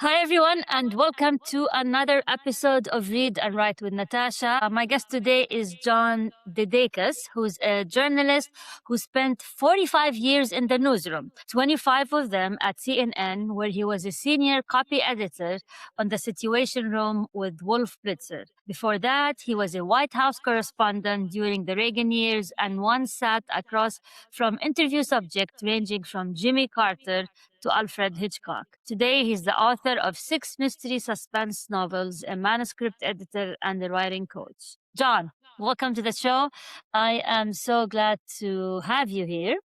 Hi, everyone, and welcome to another episode of Read and Write with Natasha. My guest today is John Dedeikas, who's a journalist who spent 45 years in the newsroom, 25 of them at CNN, where he was a senior copy editor on the Situation Room with Wolf Blitzer. Before that, he was a White House correspondent during the Reagan years and once sat across from interview subjects ranging from Jimmy Carter to Alfred Hitchcock. Today, he's the author of 6 mystery suspense novels, a manuscript editor, and a writing coach. John, welcome to the show. I am so glad to have you here.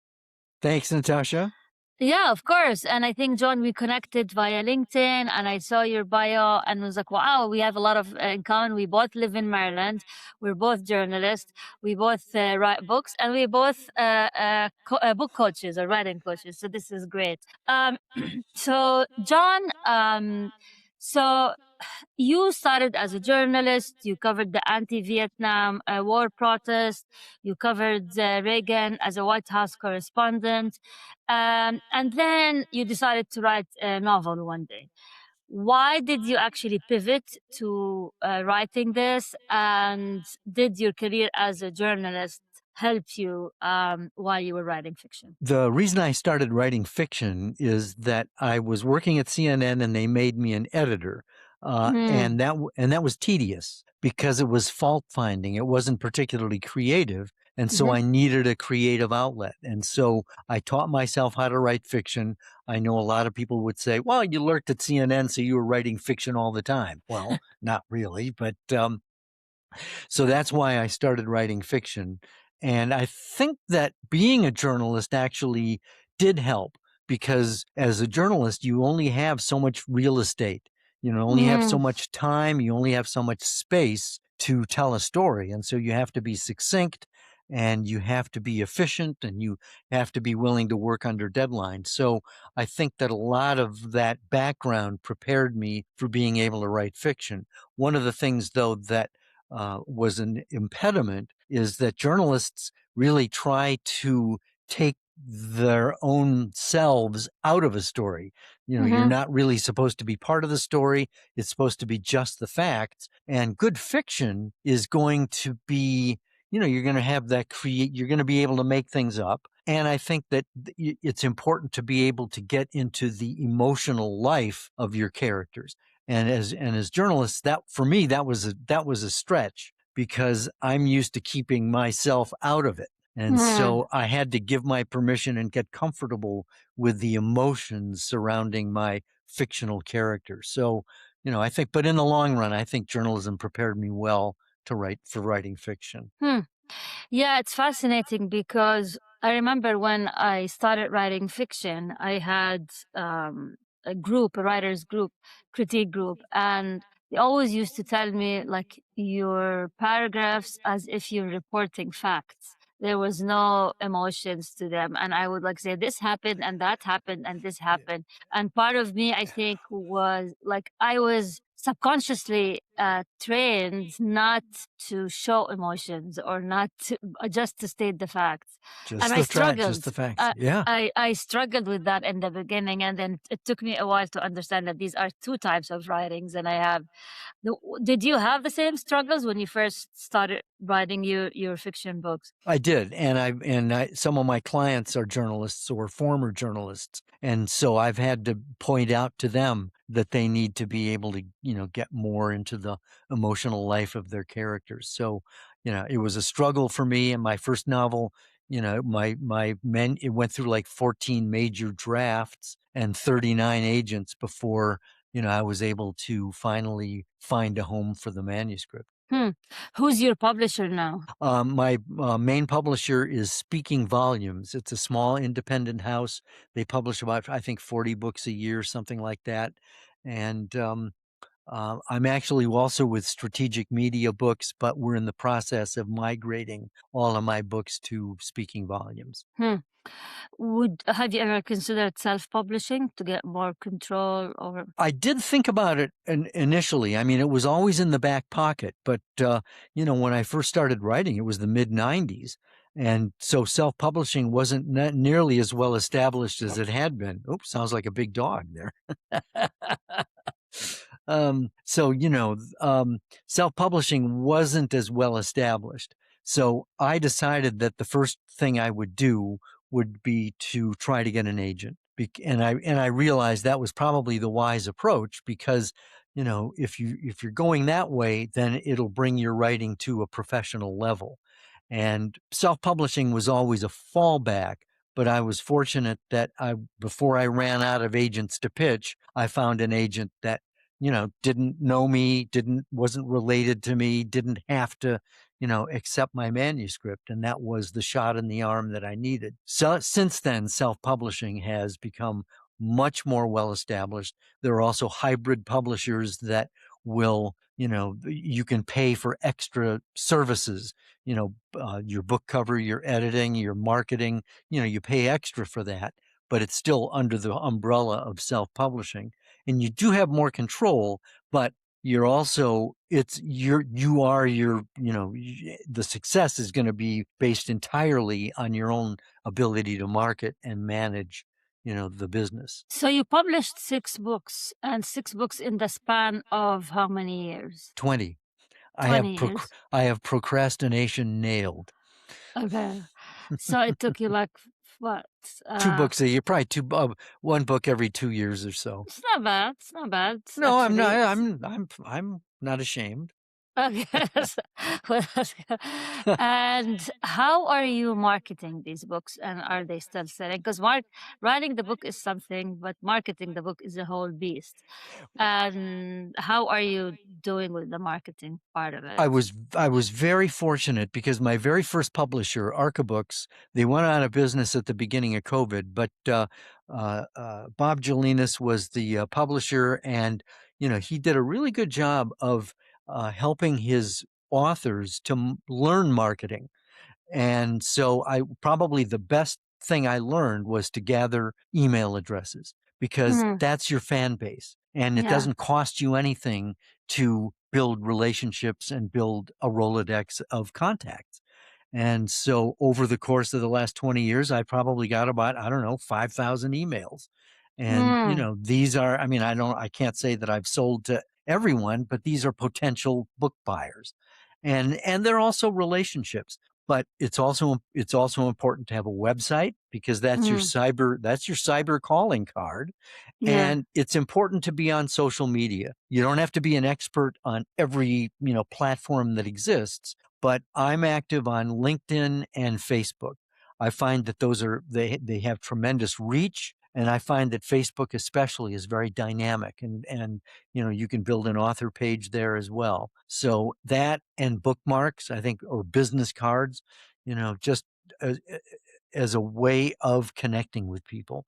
Thanks, Natasha. Yeah, of course. And I think, John, we connected via LinkedIn and I saw your bio and was like, wow, we have a lot of in common. We both live in Maryland. We're both journalists. We both write books and we both book coaches or writing coaches. So this is great. So, John, so you started as a journalist. You covered the anti-Vietnam War protest. You covered Reagan as a White House correspondent. And then you decided to write a novel one day. Why did you actually pivot to writing this? And did your career as a journalist help you while you were writing fiction? The reason I started writing fiction is that I was working at CNN and they made me an editor. And that was tedious because it was fault finding. It wasn't particularly creative. And so I needed a creative outlet. And so I taught myself how to write fiction. I know a lot of people would say, well, you lurked at CNN, so you were writing fiction all the time. Well, not really, but so that's why I started writing fiction. And I think that being a journalist actually did help because as a journalist, you only have so much real estate. You only have so much time. You only have so much space to tell a story. And so you have to be succinct and you have to be efficient and you have to be willing to work under deadlines. So I think that a lot of that background prepared me for being able to write fiction. One of the things, though, that was an impediment is that journalists really try to take their own selves out of a story. You're not really supposed to be part of the story. It's supposed to be just the facts. And good fiction is going to be, you're going to have that you're going to be able to make things up. And I think that it's important to be able to get into the emotional life of your characters. And as journalists, that for me, that was a stretch because I'm used to keeping myself out of it. And so I had to give my permission and get comfortable with the emotions surrounding my fictional characters. So, I think, but in the long run, I think journalism prepared me well for writing fiction. Yeah, it's fascinating because I remember when I started writing fiction, I had a group, a writers group, critique group, and they always used to tell me like your paragraphs as if you're reporting facts. There was no emotions to them. And I would like say this happened and that happened and this happened. And part of me, I think, was like I was subconsciously trained not to show emotions or not to, just to state the facts. Just the facts. Yeah. I struggled with that in the beginning, and then it took me a while to understand that these are two types of writings. And I have. Did you have the same struggles when you first started writing your fiction books? I did, and some of my clients are journalists or former journalists, and so I've had to point out to them that they need to be able to, get more into the emotional life of their characters. So, it was a struggle for me. In my first novel, it went through like 14 major drafts and 39 agents before, I was able to finally find a home for the manuscript. Who's your publisher now? My main publisher is Speaking Volumes. It's a small independent house. They publish about, I think, 40 books a year, something like that. And I'm actually also with Strategic Media Books, but we're in the process of migrating all of my books to Speaking Volumes. Have you ever considered self-publishing to get more control over? I did think about it initially. I mean, it was always in the back pocket, but when I first started writing, it was the mid-90s. And so self-publishing wasn't nearly as well established as it had been. Oops, sounds like a big dog there. So, self-publishing wasn't as well established. So I decided that the first thing I would do would be to try to get an agent. And I realized that was probably the wise approach because, if you're going that way, then it'll bring your writing to a professional level. And self-publishing was always a fallback, but I was fortunate that before I ran out of agents to pitch, I found an agent that didn't know me, wasn't related to me, didn't have to, accept my manuscript. And that was the shot in the arm that I needed. So since then, self-publishing has become much more well established. There are also hybrid publishers that will, you can pay for extra services, your book cover, your editing, your marketing, you pay extra for that, but it's still under the umbrella of self-publishing. And you do have more control, but you're also you are your the success is going to be based entirely on your own ability to market and manage the business. So you published 6 books, and 6 books in the span of how many years? 20. 20 years. I have procrastination nailed. Okay. So it took you like what? 2 books a year, probably one book every 2 years or so. It's not bad. It's not bad. No, I'm not. I'm not ashamed. Okay. And how are you marketing these books, and are they still selling? Because writing the book is something, but marketing the book is a whole beast. And how are you doing with the marketing part of it? I was very fortunate because my very first publisher, Arcabooks, they went out of business at the beginning of COVID, but Bob Jelinas was the publisher, and he did a really good job of helping his authors to learn marketing. And so probably the best thing I learned was to gather email addresses because Mm, that's your fan base. And it yeah. doesn't cost you anything to build relationships and build a Rolodex of contacts. And so over the course of the last 20 years, I probably got about, I don't know, 5,000 emails. And, Mm, these are, I mean, I can't say that I've sold to everyone, but these are potential book buyers. And they're also relationships. But it's also important to have a website because mm, that's your cyber calling card. yeah. And it's important to be on social media. You don't have to be an expert on every, platform that exists, but I'm active on LinkedIn and Facebook. I find that they have tremendous reach, and I find that Facebook especially is very dynamic, and you can build an author page there as well. So that and bookmarks, I think, or business cards, just as, as a way of connecting with people.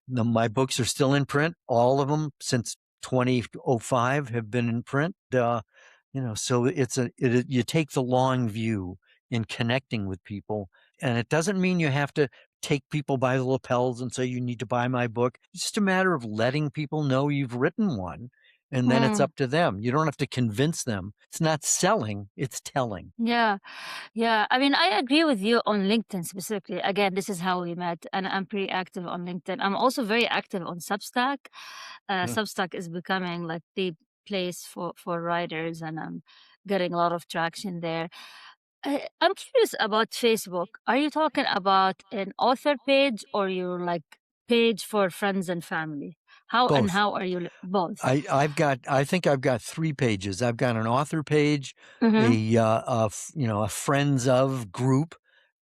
My books are still in print. All of them since 2005 have been in print. So you take the long view in connecting with people, and it doesn't mean you have to take people by the lapels and say you need to buy my book. It's just a matter of letting people know you've written one, and then it's Mm, up to them. You don't have to convince them. It's not selling, it's telling. yeah. Yeah. I mean, I agree with you on LinkedIn specifically. Again, this is how we met, and I'm pretty active on LinkedIn. I'm also very active on Substack. Yeah. Substack is becoming like the place for writers, and I'm getting a lot of traction there. I'm curious about Facebook. Are you talking about an author page, or your like page for friends and family? Both. How are you both? I think I've got 3 pages. I've got an author page, Mm-hmm. a friends of group,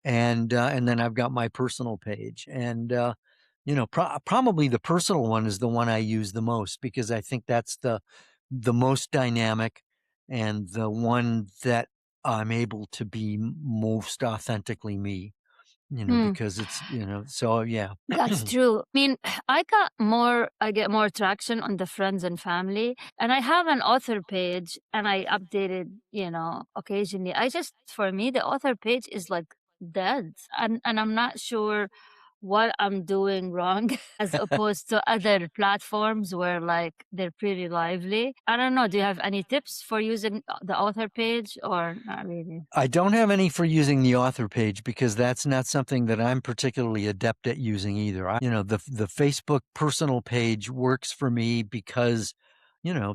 and then I've got my personal page. And probably the personal one is the one I use the most because I think that's the most dynamic and the one that I'm able to be most authentically me, because it's, so yeah. That's true. I mean, I get more traction on the friends and family, and I have an author page, and I update it, occasionally. For me, the author page is like dead, and I'm not sure what I'm doing wrong as opposed to other platforms where like they're pretty lively. I don't know. Do you have any tips for using the author page or not really? I don't have any for using the author page because that's not something that I'm particularly adept at using either. The Facebook personal page works for me because,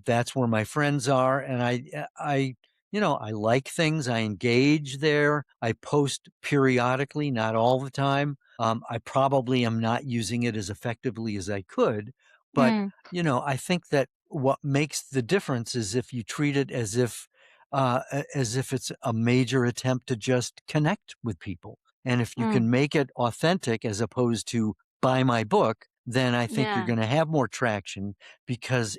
that's where my friends are, and I like things. I engage there. I post periodically, not all the time. I probably am not using it as effectively as I could, but Mm, I think that what makes the difference is if you treat it as if it's a major attempt to just connect with people. And if you mm, can make it authentic as opposed to buy my book, then I think you're yeah. going to have more traction because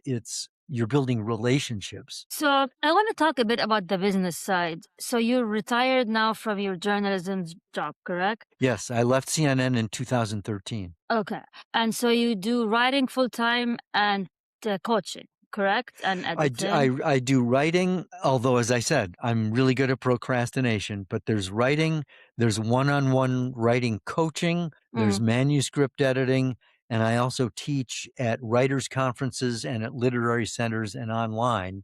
you're building relationships. So I want to talk a bit about the business side. So you're retired now from your journalism job, correct? Yes, I left CNN in 2013. Okay. And so you do writing full time and coaching, correct? And editing. I do writing, although, as I said, I'm really good at procrastination, but there's writing, there's one on one writing coaching, there's Mm. manuscript editing, and I also teach at writers' conferences and at literary centers and online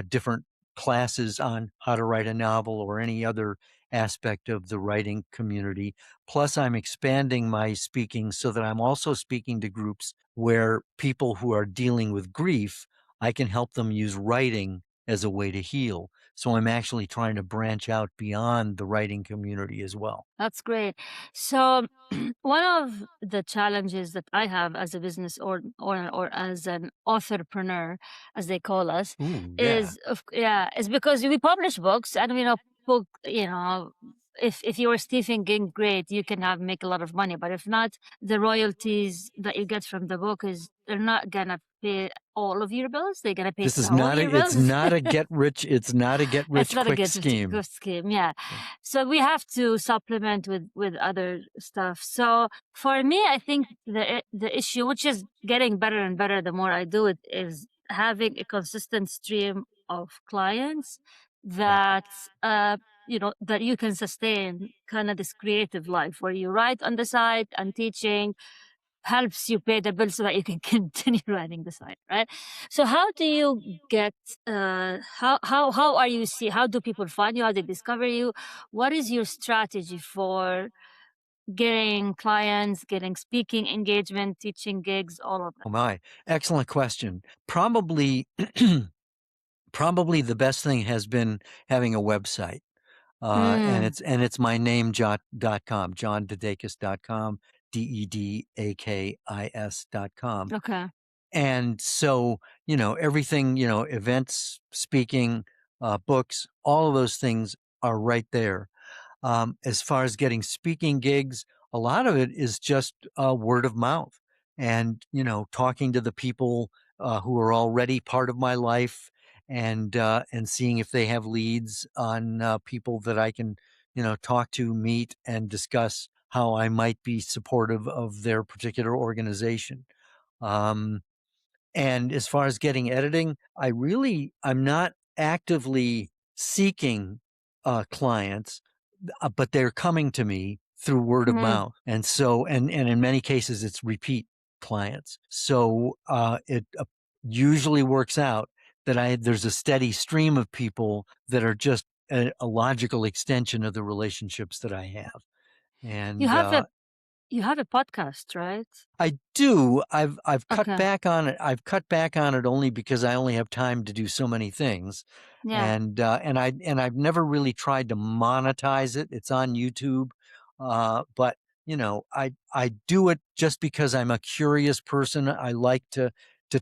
different classes on how to write a novel or any other aspect of the writing community. Plus, I'm expanding my speaking so that I'm also speaking to groups where people who are dealing with grief, I can help them use writing as a way to heal. So I'm actually trying to branch out beyond the writing community as well. That's great. So, one of the challenges that I have as a business or as an authorpreneur, as they call us, Ooh, yeah. is because we publish books and we know book, if you are Stephen King, great, you can make a lot of money. But if not, the royalties that you get from the book is they're not gonna pay all of your bills. They're gonna pay This is some of not your it's bills. not a it's not a get It's rich not a quick good scheme. good scheme, yeah. Yeah. So we have to supplement with other stuff. So for me, I think the issue, which is getting better and better the more I do it, is having a consistent stream of clients Yeah. that that you can sustain kind of this creative life where you write on the side and teaching helps you pay the bill so that you can continue writing the site, right? So how do you get how are you see how do people find you? How they discover you? What is your strategy for getting clients, getting speaking engagement, teaching gigs, all of that? Oh my. Excellent question. Probably probably the best thing has been having a website. And Mm, it's my name .com, johndedeikas.com, DEDAKIS.com. okay. And so, everything, events, speaking, books, all of those things are right there. As far as getting speaking gigs, a lot of it is just word of mouth and, talking to the people who are already part of my life and seeing if they have leads on people that I can, talk to, meet, and discuss how I might be supportive of their particular organization. Um, and as far as getting editing, I'm not actively seeking clients, but they're coming to me through word of Mm. mouth. And so, and in many cases, it's repeat clients. So it usually works out that there's a steady stream of people that are just a logical extension of the relationships that I have. You And have a you have a podcast, right? I do. I've cut Okay. back on it. I've cut back on it only because I only have time to do so many things, Yeah. and I've never really tried to monetize it. It's on YouTube, but I do it just because I'm a curious person. I like to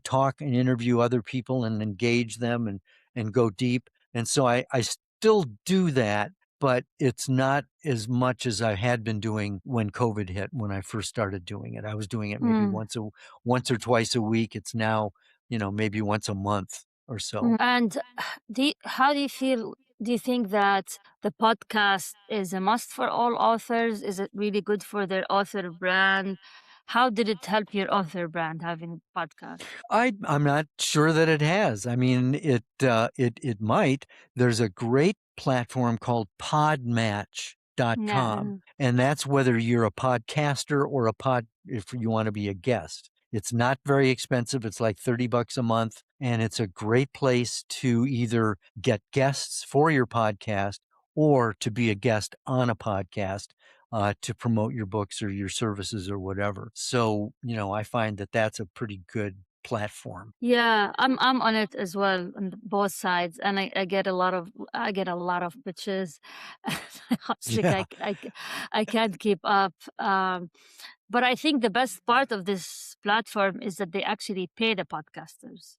talk and interview other people and engage them and go deep, and so I still do that, but it's not as much as I had been doing when COVID hit, when I first started doing it. I was doing it maybe Mm. once or twice a week. It's now, maybe once a month or so. And how do you feel? Do you think that the podcast is a must for all authors? Is it really good for their author brand? How did it help your author brand having a podcast? I'm not sure that it has. I mean, it might. There's a great platform called Podmatch. .com, and that's whether you're a podcaster or if you want to be a guest. It's not very expensive. It's like $30 a month, and it's a great place to either get guests for your podcast or to be a guest on a podcast to promote your books or your services or whatever. So, I find that that's a pretty good platform. Yeah, I'm on it as well on both sides, and I get a lot of pitches. It's like Yeah. I can't keep up. But I think the best part of this platform is that they actually pay the podcasters.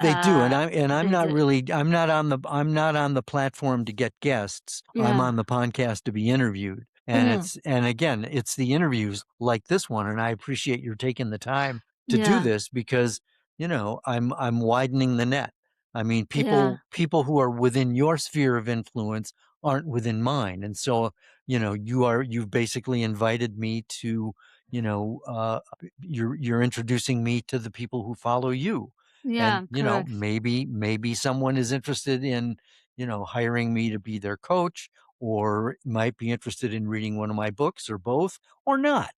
They do, and Uh, I'm they not do. really I'm not on the platform to get guests. I'm Yeah. on the podcast to be interviewed. And Mhm. again, it's the interviews like this one, and I appreciate your taking the time to do Yeah. this because, I'm widening the net. I mean, Yeah. people who are within your sphere of influence aren't within mine. And so, you've basically invited me to, you're introducing me to the people who follow you. And, Yeah, correct. maybe someone is interested in, hiring me to be their coach, or might be interested in reading one of my books, or both, or not.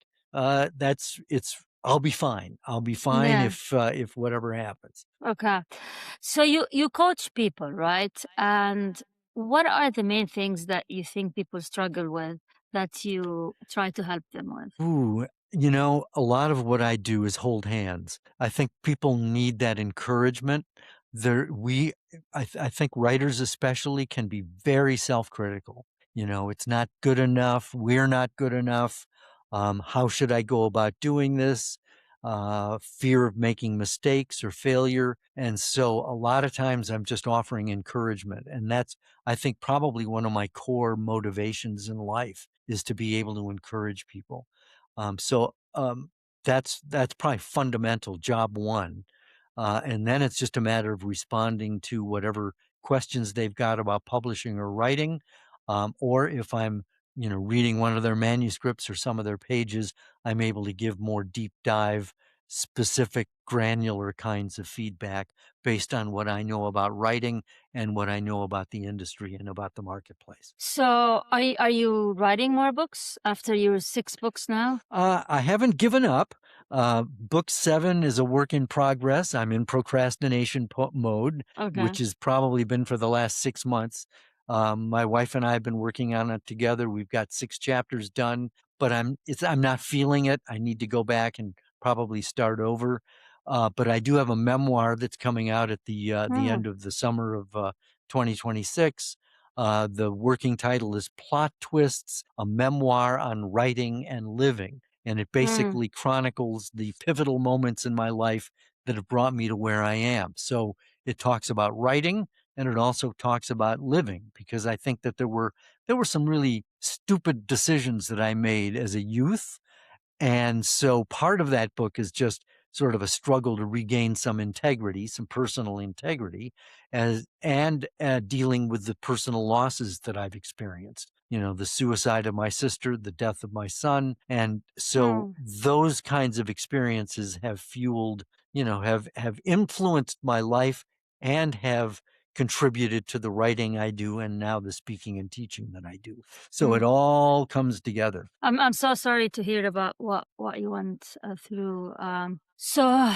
I'll be fine. I'll be fine Yeah. if whatever happens. Okay. So you coach people, right? And what are the main things that you think people struggle with that you try to help them with? Ooh, a lot of what I do is hold hands. I think people need that encouragement. There, we, I think writers especially can be very self-critical. It's not good enough. We're not good enough. How should I go about doing this? Fear of making mistakes or failure. And so a lot of times I'm just offering encouragement. And that's, I think, probably one of my core motivations in life is to be able to encourage people. So that's probably fundamental, job one. And then it's just a matter of responding to whatever questions they've got about publishing or writing. Or if I'm, reading one of their manuscripts or some of their pages, I'm able to give more deep dive, specific, granular kinds of feedback based on what I know about writing and what I know about the industry and about the marketplace. So are you writing more books after your 6 books now? I haven't given up. Book 7 is a work in progress. I'm in procrastination mode, Okay. which has probably been for the last 6 months. My wife and I have been working on it together. We've got 6 chapters done, but I'm not feeling it. I need to go back and probably start over. But I do have a memoir that's coming out at the Hmm. end of the summer of 2026. The working title is Plot Twists, a memoir on writing and living. And it Hmm. basically chronicles the pivotal moments in my life that have brought me to where I am. So it talks about writing, and it also talks about living, because I think that there were some really stupid decisions that I made as a youth. And so part of that book is just sort of a struggle to regain some integrity, some personal integrity, and dealing with the personal losses that I've experienced. The suicide of my sister, the death of my son. And so Hmm. those kinds of experiences have fueled, have influenced my life and have contributed to the writing I do and now the speaking and teaching that I do. So it Hmm. all comes together. I'm so sorry to hear about what you went through. So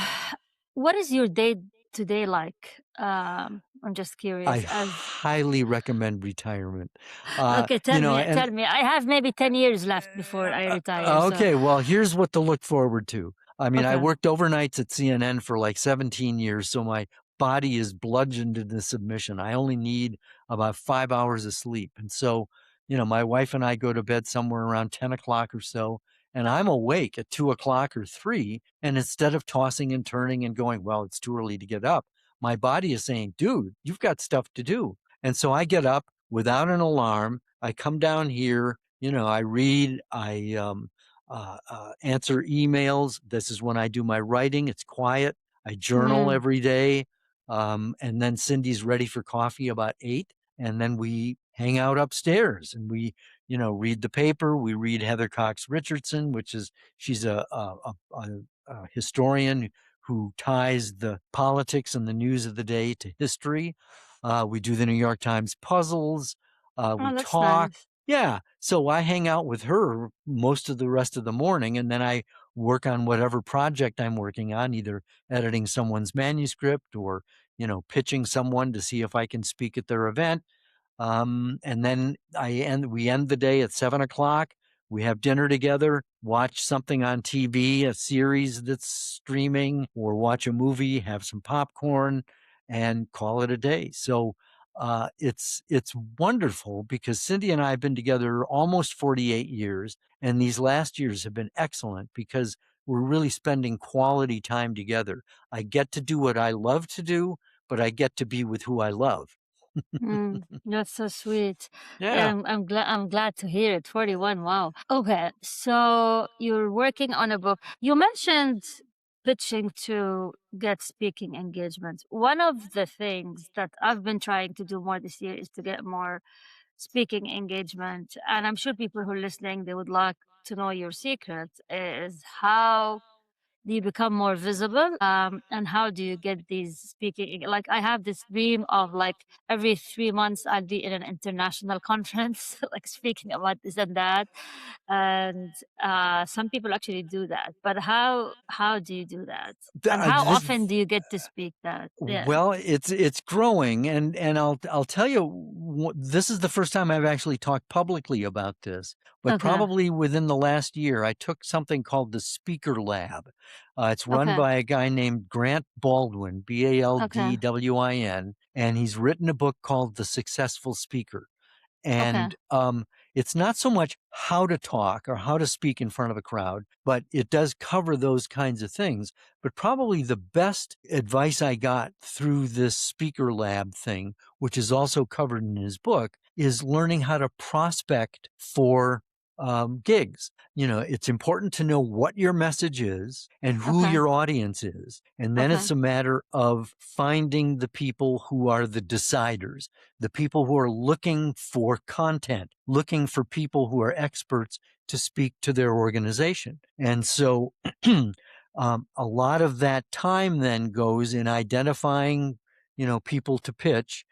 what is your day to day like? I'm just I curious. As highly recommend retirement. Okay, And tell me. I have maybe 10 years left before I retire. So okay, well, here's what to look forward to. I mean, I okay. worked overnights at CNN for like 17 years, so my body is bludgeoned into submission. I only need about 5 hours of sleep. And so, my wife and I go to bed somewhere around 10 o'clock or so, and I'm awake at 2 o'clock or 3. And instead of tossing and turning and going, well, it's too early to get up, my body is saying, dude, you've got stuff to do. And so I get up without an alarm. I come down here, I read, I answer emails. This is when I do my writing. It's quiet. I journal Mm, every day. And then Cindy's ready for coffee about 8. And then we hang out upstairs and we, read the paper. We read Heather Cox Richardson, she's a historian who ties the politics and the news of the day to history. We do the New York Times puzzles. We oh, that's talk. nice. Yeah. So I hang out with her most of the rest of the morning, and then I work on whatever project I'm working on, either editing someone's manuscript or, pitching someone to see if I can speak at their event. And then we end the day at 7 o'clock. We have dinner together, watch something on TV, a series that's streaming, or watch a movie, have some popcorn, and call it a day. So it's wonderful because Cindy and I have been together almost 48 years, and these last years have been excellent because we're really spending quality time together. I get to do what I love to do, but I get to be with who I love. That's so sweet. Yeah. I'm glad to hear it. 41. Wow. Okay. So you're working on a book. You mentioned pitching to get speaking engagements. One of the things that I've been trying to do more this year is to get more speaking engagement. And I'm sure people who are listening, they would like to know your secret is how do you become more visible, and how do you get these speaking, like I have this dream of like every 3 months I'll be in an international conference like speaking about this and that. And some people actually do that, but how do you do that, and how This often do you get to speak that? Yeah. Well, it's growing, and I'll tell you, this is the first time I've actually talked publicly about this. But Okay. probably within the last year, I took something called the Speaker Lab. It's run Okay. by a guy named Grant Baldwin, Okay. Baldwin, and he's written a book called The Successful Speaker. Okay. And it's not so much how to talk or how to speak in front of a crowd, but it does cover those kinds of things. But probably the best advice I got through this speaker lab thing, which is also covered in his book, is learning how to prospect for gigs. It's important to know what your message is and who Okay. your audience is. And then Okay. it's a matter of finding the people who are the deciders, the people who are looking for content, looking for people who are experts to speak to their organization. And so a lot of that time then goes in identifying, people to pitch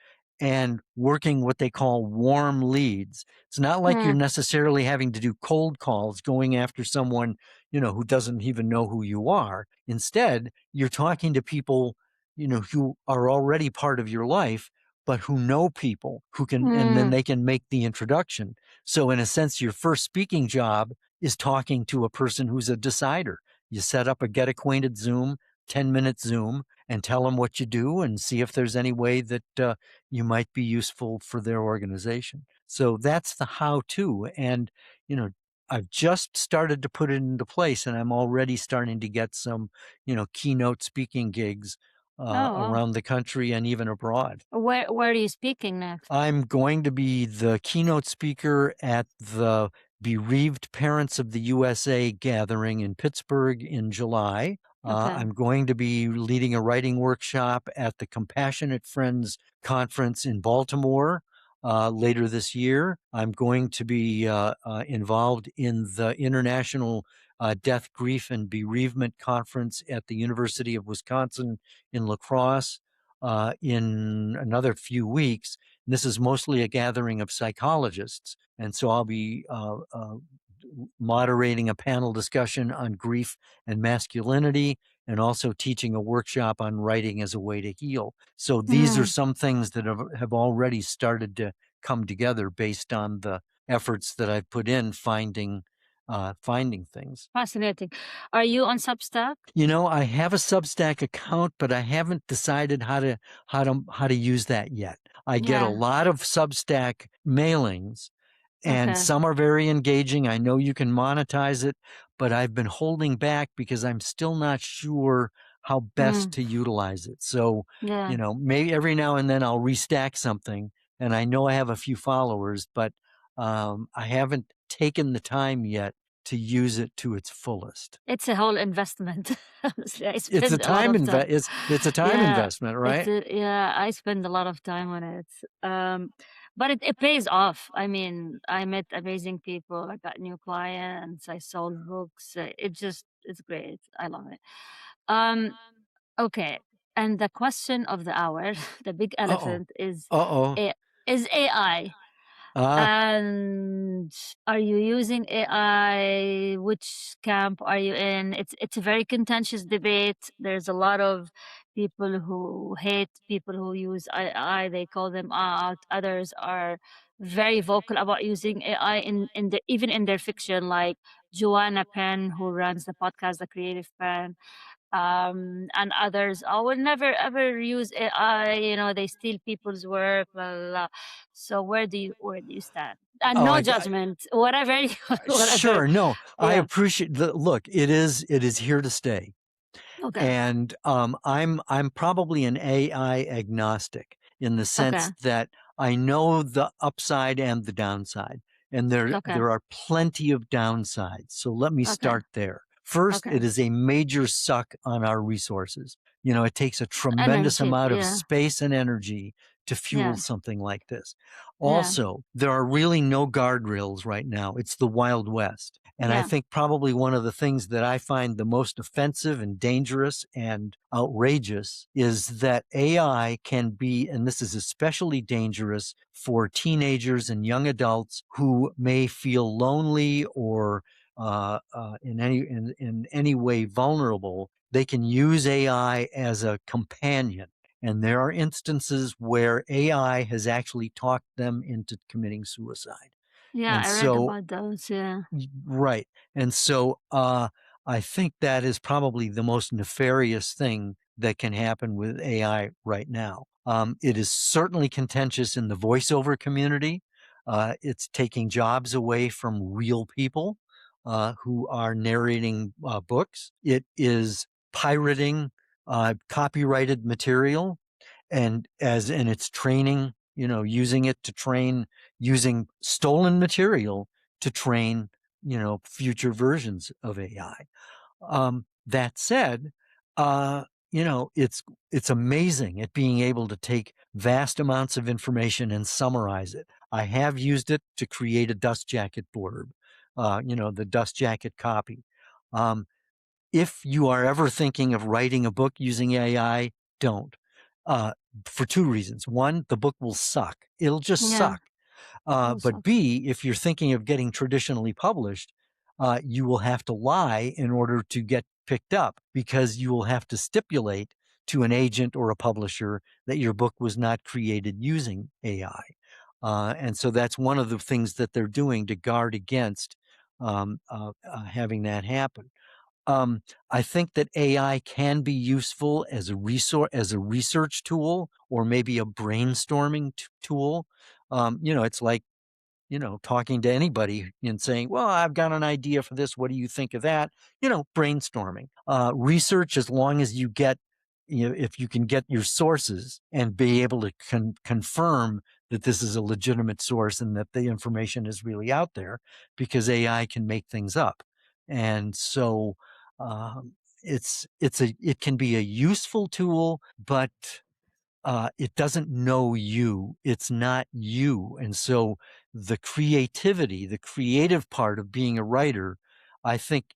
and working what they call warm leads. It's not like you're Hmm. necessarily having to do cold calls, going after someone, who doesn't even know who you are. Instead, you're talking to people, who are already part of your life, but who know people who can, and then Hmm. they can make the introduction. So, in a sense, your first speaking job is talking to a person who's a decider. You set up a get acquainted Zoom, 10-minute Zoom, and tell them what you do and see if there's any way that you might be useful for their organization. So that's the how to. And, you know, I've just started to put it into place, and I'm already starting to get some, keynote speaking gigs Oh, wow. around the country and even abroad. Where are you speaking next? I'm going to be the keynote speaker at the Bereaved Parents of the USA gathering in Pittsburgh in July. Okay. I'm going to be leading a writing workshop at the Compassionate Friends Conference in Baltimore later this year. I'm going to be involved in the International Death, Grief, and Bereavement Conference at the University of Wisconsin in La Crosse in another few weeks. This is mostly a gathering of psychologists. And so I'll be moderating a panel discussion on grief and masculinity, and also teaching a workshop on writing as a way to heal. So these are Hmm. some things that have already started to come together based on the efforts that I've put in finding things. Fascinating. Are you on Substack? I have a Substack account, but I haven't decided how to use that yet. I get a Yeah. lot of Substack mailings, and Okay. some are very engaging. I know you can monetize it, but I've been holding back because I'm still not sure how best Mm. to utilize it. So, Yeah. maybe every now and then I'll restack something, and I know I have a few followers, but I haven't taken the time yet to use it to its fullest. It's a whole investment. Honestly, I It's a spend a lot time of time. it's a time Yeah. investment, right? Yeah, I spend a lot of time on it. But it pays off. I mean, I met amazing people. I got new clients. I sold books. It's great. I love it. Um, okay. And the question of the hour, the big Uh-oh. elephant is, Uh-oh. A- is AI. And are you using AI? Which camp are you in? It's a very contentious debate. There's a lot of people who hate people who use AI. They call them out. Others are very vocal about using AI in the even in their fiction, like Joanna Penn, who runs the podcast The Creative Penn, and others, I will never ever use AI. You know, they steal people's work. Blah, blah, blah. So where do you stand? And Oh, no judgment, whatever, whatever. sure. No, I Yeah. appreciate the look. It is here to stay. Okay. And I'm probably an AI agnostic in the Okay. sense that I know the upside and the downside, and there Okay. there are plenty of downsides. So let me Okay. start there. First, Okay. it is a major suck on our resources. You know, it takes a tremendous Energy. amount of Yeah. space and energy to fuel Yeah. something like this. Yeah. Also, there are really no guardrails right now. It's the Wild West. And I Yeah. think probably one of the things that I find the most offensive and dangerous and outrageous is that AI can be, and this is especially dangerous for teenagers and young adults who may feel lonely or in any way vulnerable. They can use AI as a companion. And there are instances where AI has actually talked them into committing suicide. Yeah. And I read so about those. Yeah. right. And so I think that is probably the most nefarious thing that can happen with AI right now. It is certainly contentious in the voiceover community. It's taking jobs away from real people who are narrating books. It is pirating copyrighted material and it's training, using it to train, using stolen material to train, future versions of AI. That said, uh, it's amazing at being able to take vast amounts of information and summarize it. I have used it to create a dust jacket blurb, the dust jacket copy. Um, if you are ever thinking of writing a book using AI, don't. Uh, for two reasons. One, the book will suck. It'll just Yeah. suck. Also. But B, if you're thinking of getting traditionally published, you will have to lie in order to get picked up because you will have to stipulate to an agent or a publisher that your book was not created using AI. And so that's one of the things that they're doing to guard against having that happen. I think that AI can be useful as a resource, as a research tool, or maybe a brainstorming tool. It's like talking to anybody and saying, well, I've got an idea for this. What do you think of that? Brainstorming. Research, as long as you get, if you can get your sources and be able to confirm that this is a legitimate source and that the information is really out there, because AI can make things up. And so it can be a useful tool, but it doesn't know you. It's not you. And so the creativity, the creative part of being a writer, I think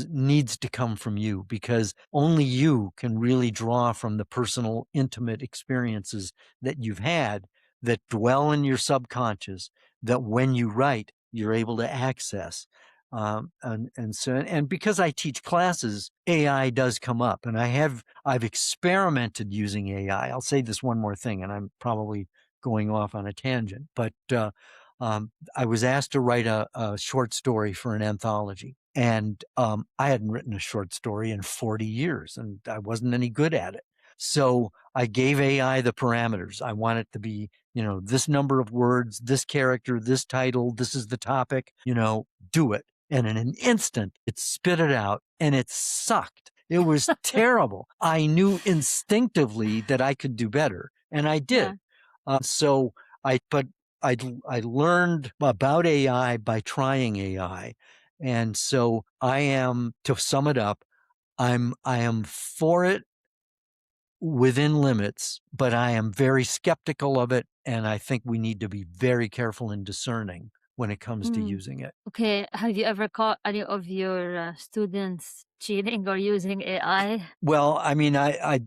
needs to come from you, because only you can really draw from the personal, intimate experiences that you've had that dwell in your subconscious, that when you write, you're able to access. And because I teach classes, AI does come up, and I've experimented using AI. I'll say this one more thing, and I'm probably going off on a tangent, but I was asked to write a short story for an anthology, and I hadn't written a short story in 40 years, and I wasn't any good at it. So I gave AI the parameters. I want it to be, this number of words, this character, this title, this is the topic, do it. And in an instant, it spit it out, and it sucked. It was terrible. I knew instinctively that I could do better, and I Yeah. did. But I learned about AI by trying AI. And so to sum it up, I am for it within limits, but I am very skeptical of it. And I think we need to be very careful and discerning when it comes to Mm. using it. Okay. Have you ever caught any of your students cheating or using AI? Well, I mean, I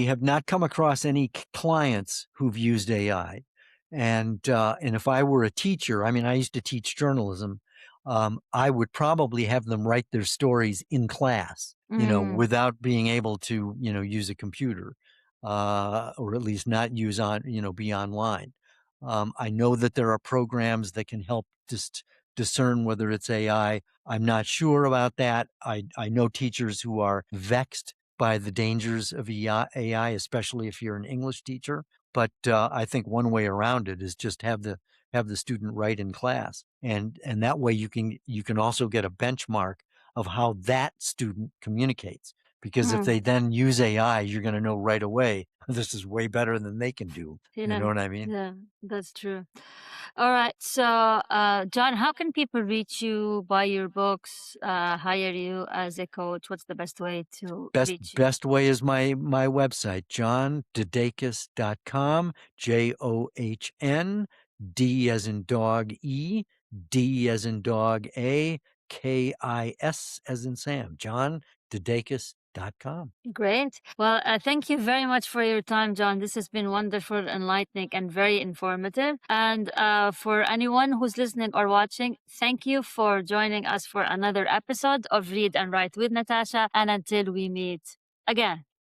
have not come across any clients who've used AI. And if I were a teacher, I mean, I used to teach journalism. I would probably have them write their stories in class, without being able to, use a computer, or at least not use be online. I know that there are programs that can help just discern whether it's AI. I'm not sure about that. I know teachers who are vexed by the dangers of AI, especially if you're an English teacher. But I think one way around it is just have the student write in class, and that way you can also get a benchmark of how that student communicates. Because if they then use AI, you're going to know right away this is way better than they can do. You know what I mean? Yeah, that's true. All right. So, John, how can people reach you, buy your books, hire you as a coach? What's the best way to reach you? Best way is my website, johndedeikas.com, JOHN, D as in dog E, D as in dog A, KIS as in Sam, johndedeikas.com. Great. Well, thank you very much for your time, John. This has been wonderful, enlightening, and very informative. And for anyone who's listening or watching, thank you for joining us for another episode of Read and Write with Natasha. And until we meet again.